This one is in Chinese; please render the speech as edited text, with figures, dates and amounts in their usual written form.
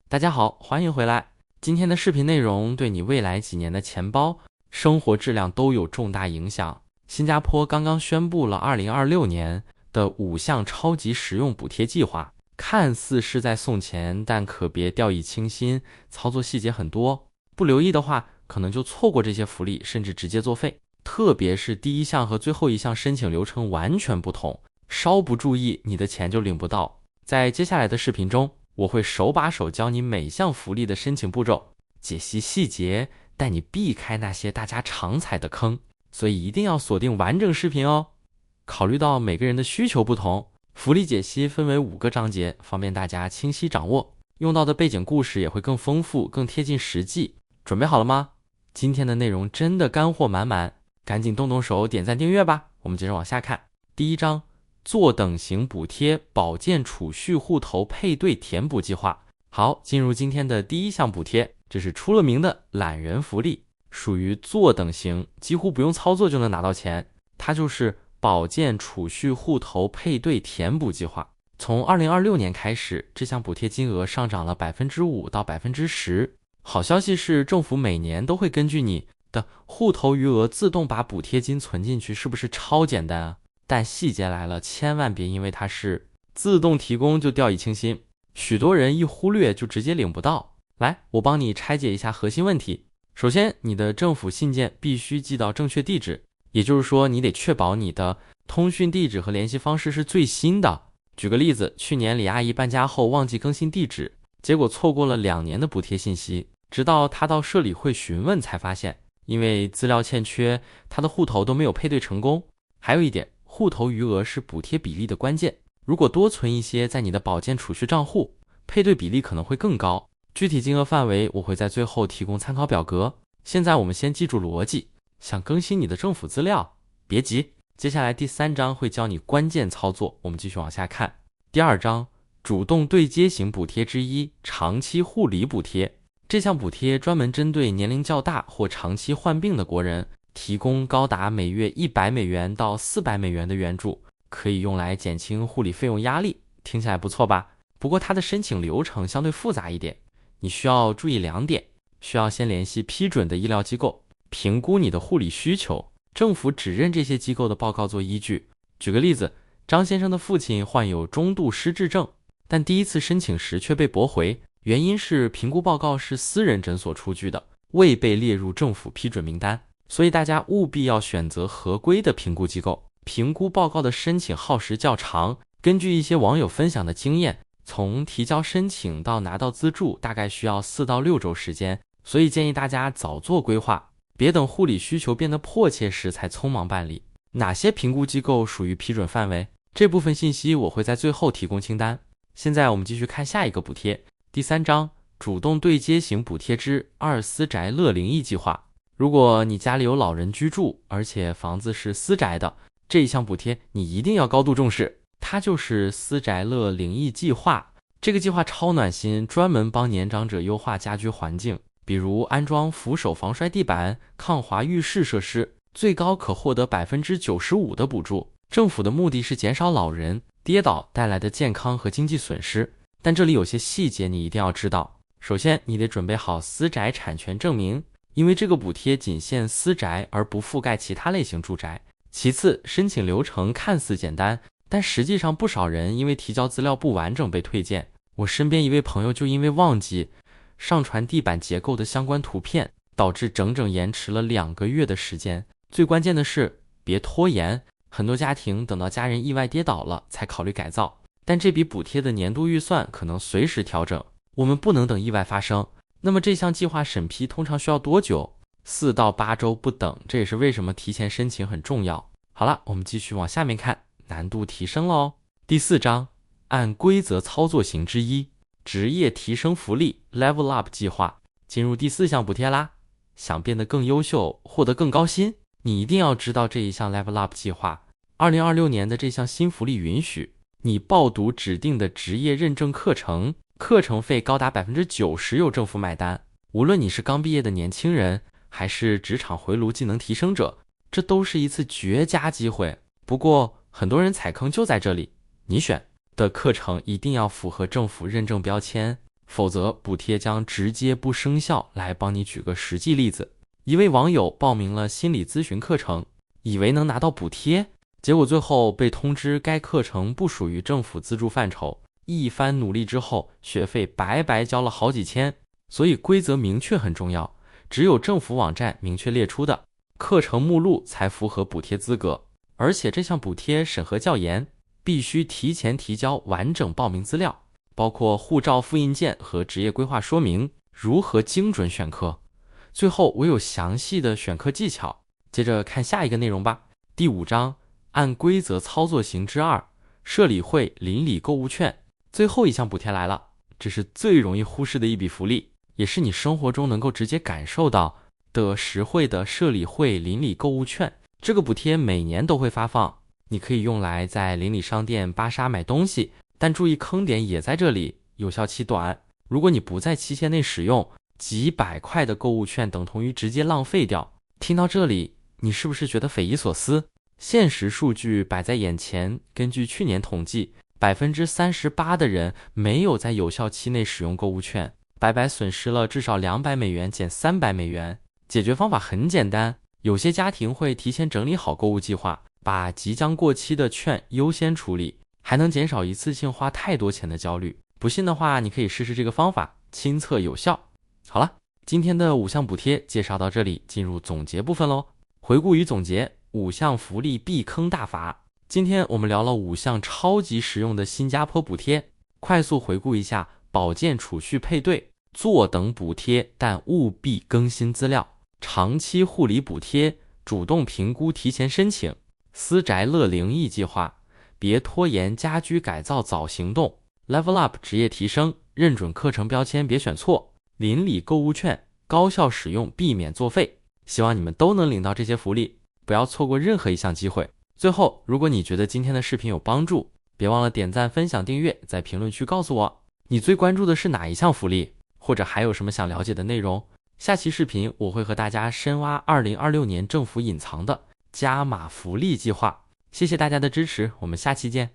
大家好，欢迎回来。今天的视频内容对你未来几年的钱包、生活质量都有重大影响。新加坡刚刚宣布了2026年的5项超级实用补贴计划，看似是在送钱，但可别掉以轻心，操作细节很多，不留意的话，可能就错过这些福利，甚至直接作废。特别是第一项和最后一项申请流程完全不同，稍不注意，你的钱就领不到。在接下来的视频中，我会手把手教你每项福利的申请步骤，解析细节，带你避开那些大家常踩的坑，所以一定要锁定完整视频哦。考虑到每个人的需求不同，福利解析分为5个章节，方便大家清晰掌握，用到的背景故事也会更丰富，更贴近实际。准备好了吗？今天的内容真的干货满满，赶紧动动手点赞订阅吧。我们接着往下看。第一章，坐等型补贴保健储蓄户头配对填补计划。好，进入今天的第一项补贴，这是出了名的懒人福利，属于坐等型，几乎不用操作就能拿到钱。它就是保健储蓄户头配对填补计划。从2026年开始，这项补贴金额上涨了5%到10%。好消息是，政府每年都会根据你的户头余额自动把补贴金存进去，是不是超简单啊？但细节来了，千万别因为它是自动提供就掉以轻心，许多人一忽略就直接领不到。来，我帮你拆解一下核心问题。首先，你的政府信件必须寄到正确地址，也就是说，你得确保你的通讯地址和联系方式是最新的。举个例子，去年李阿姨搬家后忘记更新地址，结果错过了2年的补贴信息，直到她到社理会询问才发现，因为资料欠缺，她的户头都没有配对成功。还有一点，户头余额是补贴比例的关键，如果多存一些在你的保健储蓄账户，配对比例可能会更高。具体金额范围我会在最后提供参考表格。现在我们先记住逻辑，想更新你的政府资料，别急，接下来第3章会教你关键操作。我们继续往下看。第2章，主动对接型补贴之一，长期护理补贴。这项补贴专门针对年龄较大或长期患病的国人，提供高达每月$100到$400的援助，可以用来减轻护理费用压力。听起来不错吧？不过它的申请流程相对复杂一点，你需要注意2点。需要先联系批准的医疗机构，评估你的护理需求，政府只认这些机构的报告做依据。举个例子，张先生的父亲患有中度失智症，但第一次申请时却被驳回，原因是评估报告是私人诊所出具的，未被列入政府批准名单。所以大家务必要选择合规的评估机构。评估报告的申请耗时较长，根据一些网友分享的经验，从提交申请到拿到资助大概需要4到6周时间，所以建议大家早做规划，别等护理需求变得迫切时才匆忙办理。哪些评估机构属于批准范围？这部分信息我会在最后提供清单。现在我们继续看下一个补贴。第3章，主动对接型补贴之2私宅乐龄役计划。如果你家里有老人居住，而且房子是私宅的，这一项补贴你一定要高度重视，它就是私宅乐龄役计划。这个计划超暖心，专门帮年长者优化家居环境，比如安装扶手防摔地板、抗滑浴室设施，最高可获得95%的补助。政府的目的是减少老人跌倒带来的健康和经济损失，但这里有些细节你一定要知道。首先，你得准备好私宅产权证明，因为这个补贴仅限私宅而不覆盖其他类型住宅。其次，申请流程看似简单，但实际上不少人因为提交资料不完整被退件。我身边一位朋友就因为忘记上传地板结构的相关图片，导致整整延迟了2个月的时间。最关键的是，别拖延，很多家庭等到家人意外跌倒了才考虑改造，但这笔补贴的年度预算可能随时调整，我们不能等意外发生。那么这项计划审批通常需要多久？4到8周不等，这也是为什么提前申请很重要。好了，我们继续往下面看，难度提升了哦。第4章，按规则操作型之一，职业提升福利 Level Up 计划。进入第4项补贴啦。想变得更优秀，获得更高薪，你一定要知道这一项 Level Up 计划。2026年的这项新福利允许你报读指定的职业认证课程，课程费高达90%由政府买单。无论你是刚毕业的年轻人，还是职场回炉技能提升者，这都是一次绝佳机会。不过很多人踩坑就在这里，你选的课程一定要符合政府认证标签，否则补贴将直接不生效。来帮你举个实际例子，一位网友报名了心理咨询课程，以为能拿到补贴，结果最后被通知该课程不属于政府资助范畴，一番努力之后，学费白白交了好几千。所以规则明确很重要，只有政府网站明确列出的课程目录才符合补贴资格，而且这项补贴审核较严，必须提前提交完整报名资料，包括护照复印件和职业规划说明，如何精准选课。最后我有详细的选课技巧。接着看下一个内容吧。第5章，按规则操作型之2，社理会邻里购物券。最后一项补贴来了，这是最容易忽视的一笔福利，也是你生活中能够直接感受到的实惠的社理会邻里购物券。这个补贴每年都会发放，你可以用来在邻里商店巴莎买东西，但注意坑点也在这里，有效期短。如果你不在期限内使用，几百块的购物券等同于直接浪费掉。听到这里，你是不是觉得匪夷所思？现实数据摆在眼前，根据去年统计，38%的人没有在有效期内使用购物券，白白损失了至少200美元减300美元。解决方法很简单，有些家庭会提前整理好购物计划，把即将过期的券优先处理，还能减少一次性花太多钱的焦虑。不信的话，你可以试试这个方法，亲测有效。好了，今天的5项补贴介绍到这里，进入总结部分咯。回顾与总结，5项福利避坑大法。今天我们聊了5项超级实用的新加坡补贴。快速回顾一下：保健储蓄配对，坐等补贴，但务必更新资料；长期护理补贴，主动评估提前申请；私宅乐灵异计划，别拖延家居改造早行动；Level Up 职业提升，认准课程标签别选错；邻里购物券，高效使用避免作废。希望你们都能领到这些福利，不要错过任何一项机会。最后，如果你觉得今天的视频有帮助，别忘了点赞、分享、订阅，在评论区告诉我你最关注的是哪一项福利，或者还有什么想了解的内容。下期视频我会和大家深挖2026年政府隐藏的加码福利计划。谢谢大家的支持，我们下期见。